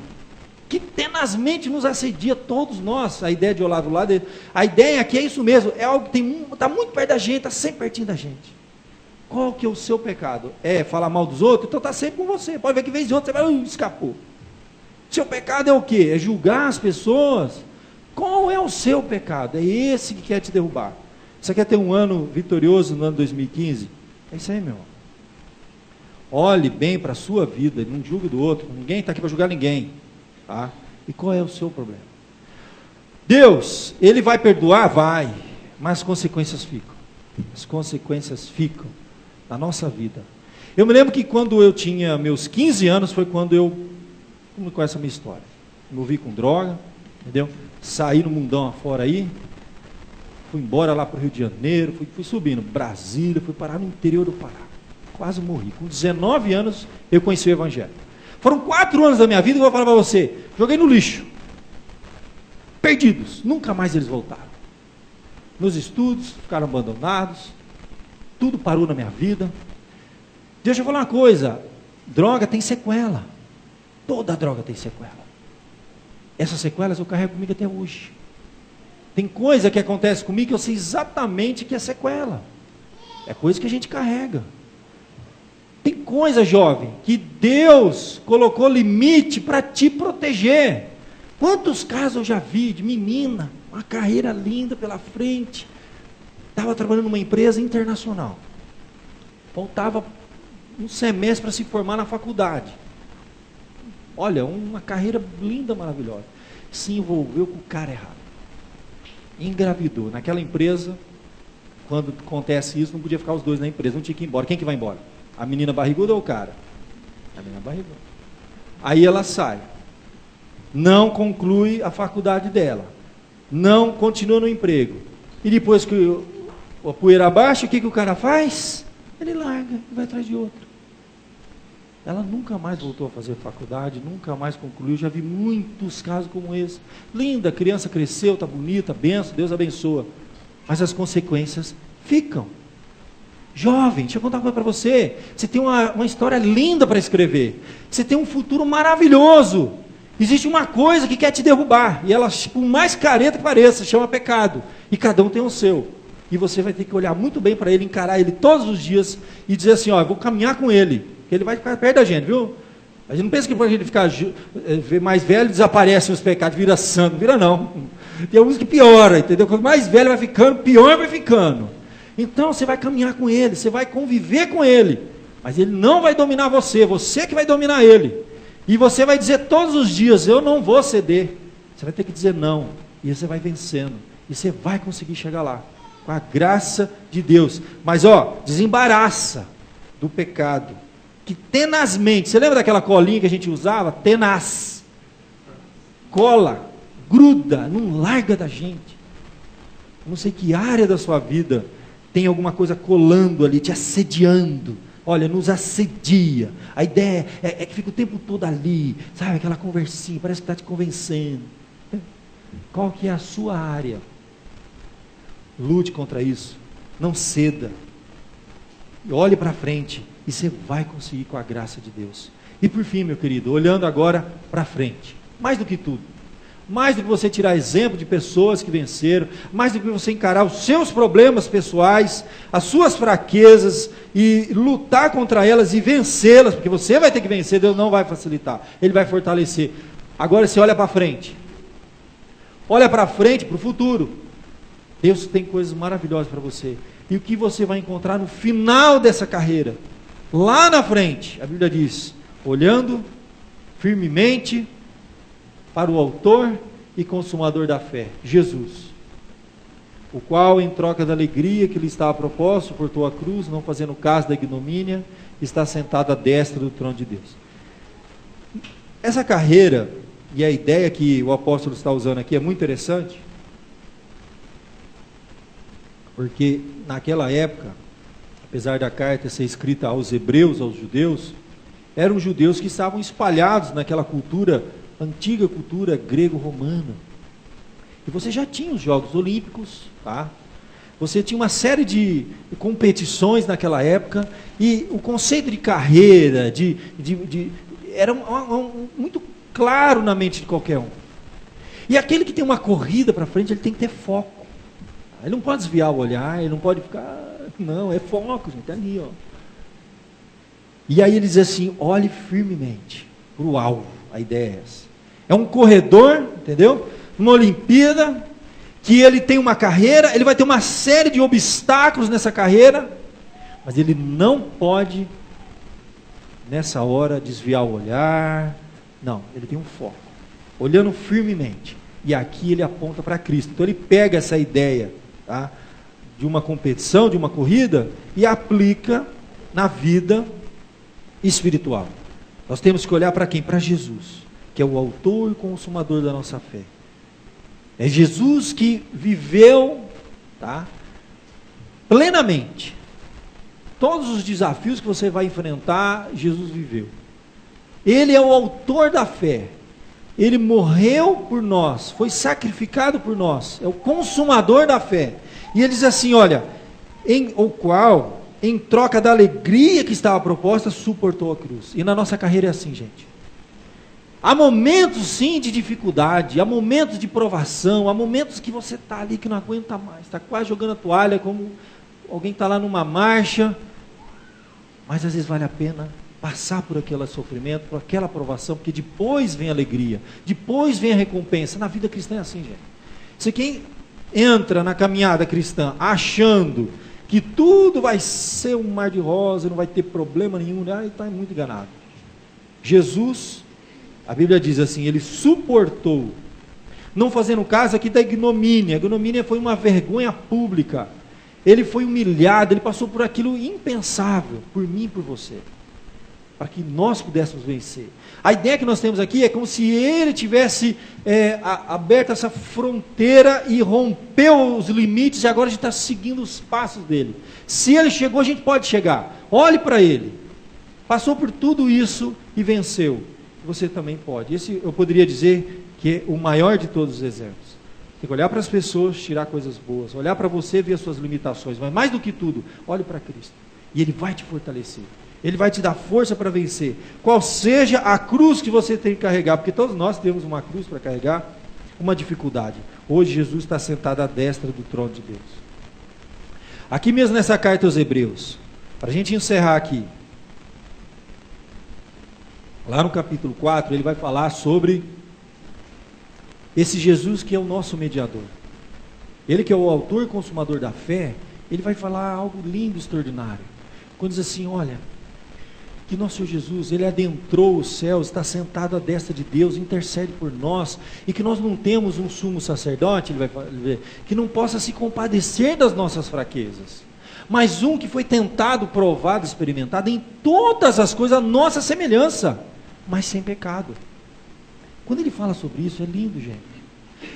[SPEAKER 6] que tenazmente nos assedia todos nós. A ideia de olhar do lado dele, a ideia aqui é isso mesmo, é algo que está muito perto da gente, está sempre pertinho da gente. Qual que é o seu pecado? É falar mal dos outros? Então está sempre com você. Pode ver que vez de outra você vai, escapou. Seu pecado é o quê? É julgar as pessoas? Qual é o seu pecado? É esse que quer te derrubar. Você quer ter um ano vitorioso no ano 2015? É isso aí, meu irmão. Olhe bem para a sua vida, não julgue do outro. Ninguém está aqui para julgar ninguém. Tá? E qual é o seu problema? Deus, Ele vai perdoar? Vai. Mas as consequências ficam. As consequências ficam na nossa vida. Eu me lembro que quando eu tinha meus 15 anos, foi quando eu, como conhece a minha história, me envolvi com droga, entendeu? Saí no mundão afora aí, fui embora lá para o Rio de Janeiro, fui subindo, Brasília, fui parar no interior do Pará. Quase morri. Com 19 anos, eu conheci o Evangelho. Foram 4 anos da minha vida, eu vou falar para você, joguei no lixo. Perdidos. Nunca mais eles voltaram. Meus estudos ficaram abandonados. Tudo parou na minha vida. Deixa eu falar uma coisa. Droga tem sequela. Toda droga tem sequela. Essas sequelas eu carrego comigo até hoje. Tem coisa que acontece comigo que eu sei exatamente que é sequela. É coisa que a gente carrega. Tem coisa, jovem, que Deus colocou limite para te proteger. Quantos casos eu já vi de menina, uma carreira linda pela frente, estava trabalhando numa empresa internacional. Faltava um semestre para se formar na faculdade. Olha, uma carreira linda, maravilhosa. Se envolveu com o cara errado. Engravidou. Naquela empresa, quando acontece isso, não podia ficar os dois na empresa, não tinha que ir embora. Quem que vai embora? A menina barriguda ou o cara? A menina barriguda. Aí ela sai. Não conclui a faculdade dela. Não continua no emprego. E depois que a poeira abaixa, o que o cara faz? Ele larga e vai atrás de outro. Ela nunca mais voltou a fazer faculdade, nunca mais concluiu. Já vi muitos casos como esse. Linda, a criança cresceu, está bonita, benção, Deus abençoa. Mas as consequências ficam. Jovem, deixa eu contar uma coisa para você. Você tem uma história linda para escrever. Você tem um futuro maravilhoso. Existe uma coisa que quer te derrubar. E ela, por mais careta que pareça, chama pecado. E cada um tem o seu. E você vai ter que olhar muito bem para ele, encarar ele todos os dias e dizer assim, ó, eu vou caminhar com ele. Que ele vai ficar perto da gente, viu? A gente não pensa que para a gente ficar mais velho, desaparecem os pecados, vira santo. Vira não. Tem alguns que piora, entendeu? Quanto mais velho vai ficando, pior vai ficando. Então você vai caminhar com ele, você vai conviver com ele, mas ele não vai dominar você, você que vai dominar ele. E você vai dizer todos os dias, eu não vou ceder. Você vai ter que dizer não, e você vai vencendo, e você vai conseguir chegar lá, com a graça de Deus. Mas ó, desembaraça do pecado, que tenazmente, você lembra daquela colinha que a gente usava? Tenaz. Cola, gruda, não larga da gente. Não sei que área da sua vida tem alguma coisa colando ali, te assediando. Olha, nos assedia. A ideia é que fica o tempo todo ali, sabe, aquela conversinha, parece que está te convencendo. Qual que é a sua área? Lute contra isso. Não ceda. Olhe para frente e você vai conseguir com a graça de Deus. E por fim, meu querido, olhando agora para frente, mais do que tudo, mais do que você tirar exemplo de pessoas que venceram, mais do que você encarar os seus problemas pessoais, as suas fraquezas e lutar contra elas e vencê-las, porque você vai ter que vencer, Deus não vai facilitar, Ele vai fortalecer. Agora você olha para frente, para o futuro. Deus tem coisas maravilhosas para você. E o que você vai encontrar no final dessa carreira? Lá na frente, a Bíblia diz, olhando firmemente para o autor e consumador da fé? Jesus. O qual, em troca da alegria que lhe estava proposta, suportou a cruz, não fazendo caso da ignomínia, está sentado à destra do trono de Deus. Essa carreira, e a ideia que o apóstolo está usando aqui é muito interessante, porque naquela época, apesar da carta ser escrita aos hebreus, aos judeus, eram judeus que estavam espalhados naquela cultura, antiga cultura grego-romana. E você já tinha os Jogos Olímpicos, tá? Você tinha uma série de competições naquela época, e o conceito de carreira, era muito claro na mente de qualquer um. E aquele que tem uma corrida para frente, ele tem que ter foco. Ele não pode desviar o olhar, ele não pode ficar... Não, é foco, gente, é ali, ó. E aí ele diz assim, olhe firmemente para o alvo, a ideia é essa. É um corredor, entendeu? Uma Olimpíada, que ele tem uma carreira, ele vai ter uma série de obstáculos nessa carreira, mas ele não pode, nessa hora, desviar o olhar. Não, ele tem um foco, olhando firmemente. E aqui ele aponta para Cristo. Então ele pega essa ideia, tá, de uma competição, de uma corrida, e aplica na vida espiritual. Nós temos que olhar para quem? Para Jesus, que é o autor e consumador da nossa fé. É Jesus que viveu, tá, plenamente todos os desafios que você vai enfrentar. Jesus viveu. Ele é o autor da fé. Ele morreu por nós, foi sacrificado por nós, é o consumador da fé. E ele diz assim, olha, o qual, em troca da alegria que estava proposta, suportou a cruz. E na nossa carreira é assim, gente. Há momentos sim de dificuldade, há momentos de provação, há momentos que você está ali que não aguenta mais, está quase jogando a toalha, como alguém está lá numa marcha, mas às vezes vale a pena passar por aquele sofrimento, por aquela provação, porque depois vem a alegria, depois vem a recompensa. Na vida cristã é assim, gente. Se quem entra na caminhada cristã achando que tudo vai ser um mar de rosa, não vai ter problema nenhum, está muito enganado. Jesus, a Bíblia diz assim, ele suportou, não fazendo caso aqui da ignomínia. A ignomínia foi uma vergonha pública. Ele foi humilhado, ele passou por aquilo impensável, por mim e por você, para que nós pudéssemos vencer. A ideia que nós temos aqui é como se ele tivesse aberto essa fronteira e rompeu os limites, e agora a gente está seguindo os passos dele. Se ele chegou, a gente pode chegar. Olhe para ele, passou por tudo isso e venceu. Você também pode. Esse eu poderia dizer que é o maior de todos os exemplos. Tem que olhar para as pessoas, tirar coisas boas, olhar para você, ver as suas limitações, mas mais do que tudo, olhe para Cristo, e ele vai te fortalecer. Ele vai te dar força para vencer, qual seja a cruz que você tem que carregar, porque todos nós temos uma cruz para carregar, uma dificuldade. Hoje Jesus está sentado à destra do trono de Deus. Aqui mesmo nessa carta aos Hebreus, para a gente encerrar aqui, lá no capítulo 4, ele vai falar sobre esse Jesus que é o nosso mediador. Ele que é o autor e consumador da fé, ele vai falar algo lindo, extraordinário. Quando diz assim, olha, que nosso Senhor Jesus, ele adentrou os céus, está sentado à destra de Deus, intercede por nós, e que nós não temos um sumo sacerdote, ele vai falar, que não possa se compadecer das nossas fraquezas, mas um que foi tentado, provado, experimentado em todas as coisas, a nossa semelhança, mas sem pecado. Quando ele fala sobre isso, é lindo, gente.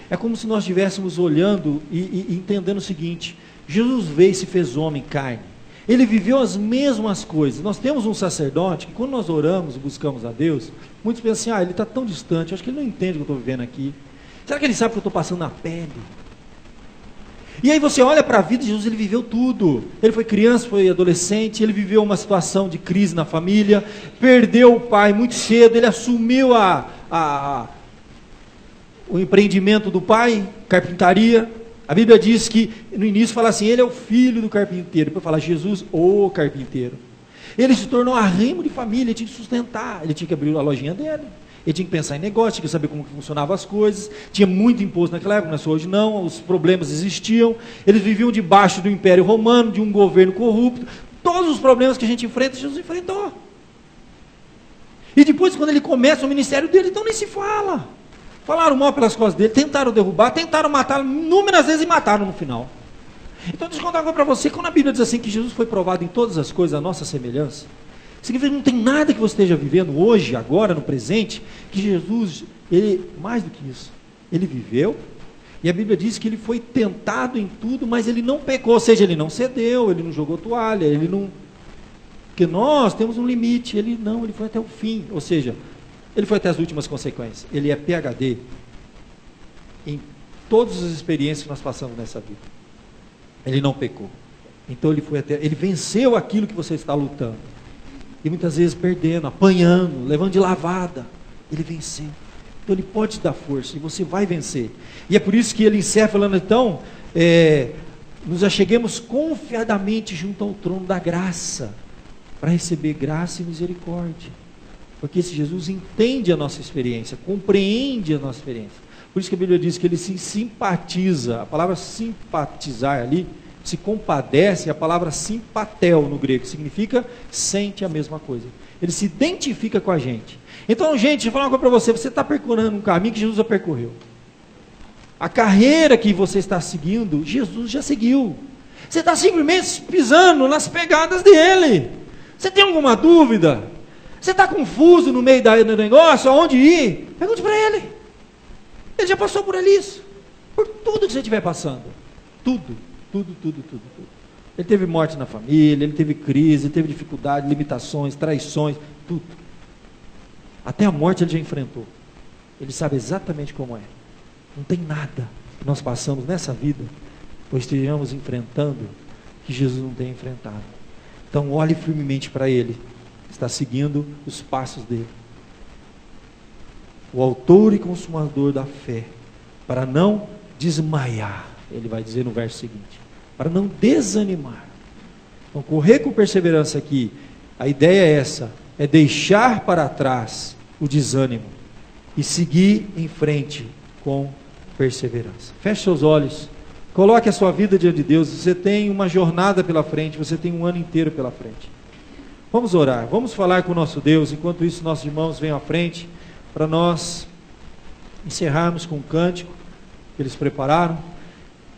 [SPEAKER 6] É como se nós estivéssemos olhando e entendendo o seguinte, Jesus veio e se fez homem, carne. Ele viveu as mesmas coisas. Nós temos um sacerdote que quando nós oramos e buscamos a Deus, muitos pensam assim, ele está tão distante, eu acho que ele não entende o que eu estou vivendo aqui. Será que ele sabe o que eu estou passando na pele? E aí você olha para a vida de Jesus, ele viveu tudo. Ele foi criança, foi adolescente, ele viveu uma situação de crise na família, perdeu o pai muito cedo, ele assumiu o empreendimento do pai, carpintaria. A Bíblia diz que no início fala assim, ele é o filho do carpinteiro, depois fala Jesus, o carpinteiro. Ele se tornou arrimo de família, ele tinha que sustentar, ele tinha que abrir a lojinha dele, ele tinha que pensar em negócio, tinha que saber como funcionavam as coisas, tinha muito imposto naquela época, não é só hoje não, os problemas existiam, eles viviam debaixo do Império Romano, de um governo corrupto, todos os problemas que a gente enfrenta, Jesus enfrentou. E depois quando ele começa o ministério dele, então nem se fala. Falaram mal pelas costas dele, tentaram derrubar, tentaram matá-lo inúmeras vezes e mataram no final. Então deixa eu contar uma coisa para você, quando a Bíblia diz assim que Jesus foi provado em todas as coisas, a nossa semelhança, significa que não tem nada que você esteja vivendo hoje, agora, no presente, que Jesus, ele, mais do que isso, ele viveu, e a Bíblia diz que ele foi tentado em tudo, mas ele não pecou, ou seja, ele não cedeu, ele não jogou toalha, ele não... Porque nós temos um limite, ele não, ele foi até o fim, ou seja, ele foi até as últimas consequências, ele é PhD em todas as experiências que nós passamos nessa vida. Ele não pecou. Então ele venceu aquilo que você está lutando. E muitas vezes perdendo, apanhando, levando de lavada. Ele venceu. Então ele pode te dar força e você vai vencer. E é por isso que ele encerra falando, então, nos acheguemos confiadamente junto ao trono da graça, para receber graça e misericórdia. Porque esse Jesus entende a nossa experiência, compreende a nossa experiência. Por isso que a Bíblia diz que ele se simpatiza. A palavra simpatizar ali, se compadece, é a palavra simpatel no grego, que significa sente a mesma coisa. Ele se identifica com a gente. Então, gente, deixa eu falar uma coisa para você. Você está percorrendo um caminho que Jesus já percorreu. A carreira que você está seguindo, Jesus já seguiu. Você está simplesmente pisando nas pegadas dele. Você tem alguma dúvida? Você está confuso no meio do negócio, aonde ir? Pergunte para ele. Ele já passou por isso. Por tudo que você estiver passando. Tudo. Ele teve morte na família, ele teve crise, ele teve dificuldade, limitações, traições, tudo. Até a morte ele já enfrentou. Ele sabe exatamente como é. Não tem nada que nós passamos nessa vida, ou estejamos enfrentando, que Jesus não tenha enfrentado. Então olhe firmemente para ele. Está seguindo os passos dele. O autor e consumador da fé, para não desmaiar, ele vai dizer no verso seguinte, para não desanimar. Então correr com perseverança aqui, a ideia é essa, é deixar para trás o desânimo e seguir em frente com perseverança. Feche seus olhos, coloque a sua vida diante de Deus. Você tem uma jornada pela frente, você tem um ano inteiro pela frente. Vamos orar, vamos falar com o nosso Deus. Enquanto isso, nossos irmãos venham à frente para nós encerrarmos com um cântico que eles prepararam.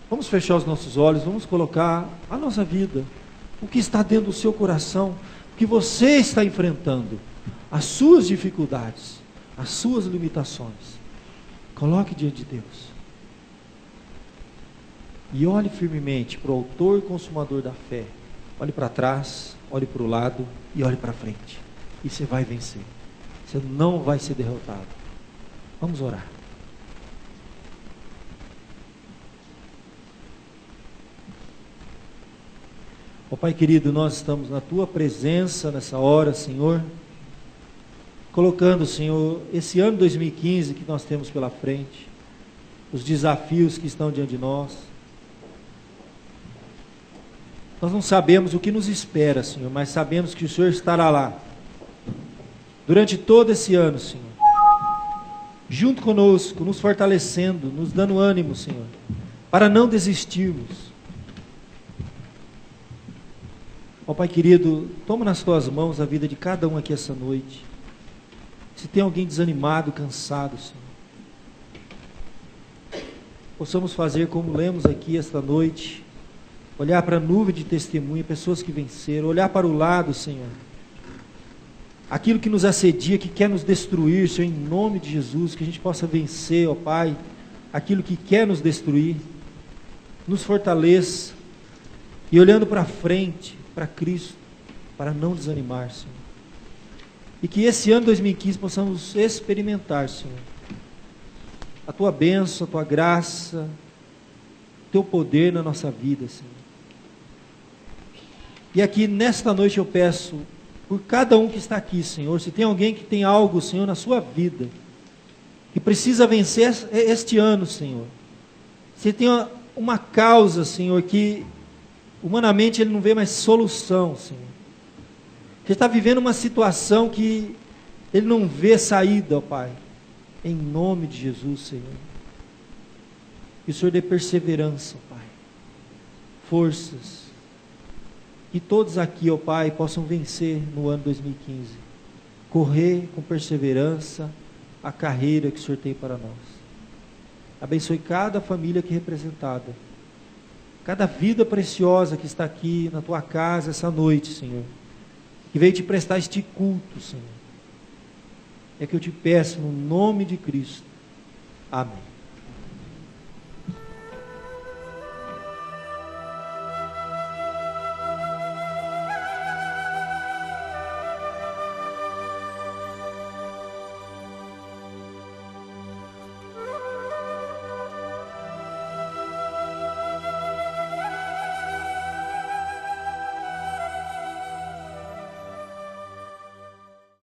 [SPEAKER 6] Vamos fechar os nossos olhos, vamos colocar a nossa vida, o que está dentro do seu coração, o que você está enfrentando, as suas dificuldades, as suas limitações. Coloque diante de Deus. E olhe firmemente para o autor e consumador da fé. Olhe para trás, olhe para o lado e olhe para frente. E você vai vencer. Você não vai ser derrotado. Vamos orar. Ó Pai querido, nós estamos na Tua presença nessa hora, Senhor, colocando, Senhor, esse ano 2015 que nós temos pela frente, os desafios que estão diante de nós. Nós não sabemos o que nos espera, Senhor, mas sabemos que o Senhor estará lá, durante todo esse ano, Senhor, junto conosco, nos fortalecendo, nos dando ânimo, Senhor, para não desistirmos. Ó Pai querido, toma nas Tuas mãos a vida de cada um aqui essa noite. Se tem alguém desanimado, cansado, Senhor, possamos fazer como lemos aqui esta noite, olhar para a nuvem de testemunha, pessoas que venceram, olhar para o lado, Senhor, aquilo que nos assedia, que quer nos destruir, Senhor, em nome de Jesus, que a gente possa vencer, ó Pai, aquilo que quer nos destruir, nos fortaleça, e olhando para frente, para Cristo, para não desanimar, Senhor. E que esse ano 2015 possamos experimentar, Senhor, a Tua bênção, a Tua graça, o Teu poder na nossa vida, Senhor. E aqui nesta noite eu peço por cada um que está aqui, Senhor, se tem alguém que tem algo, Senhor, na sua vida, que precisa vencer este ano, Senhor. Se tem uma causa, Senhor, que humanamente ele não vê mais solução, Senhor. Ele está vivendo uma situação que ele não vê saída, ó Pai. Em nome de Jesus, Senhor. Que o Senhor dê perseverança, ó Pai. Forças. Que todos aqui, ó Pai, possam vencer no ano 2015. Correr com perseverança a carreira que o Senhor tem para nós. Abençoe cada família aqui representada. Cada vida preciosa que está aqui na tua casa essa noite, Senhor. Que veio te prestar este culto, Senhor. É que eu te peço no nome de Cristo. Amém.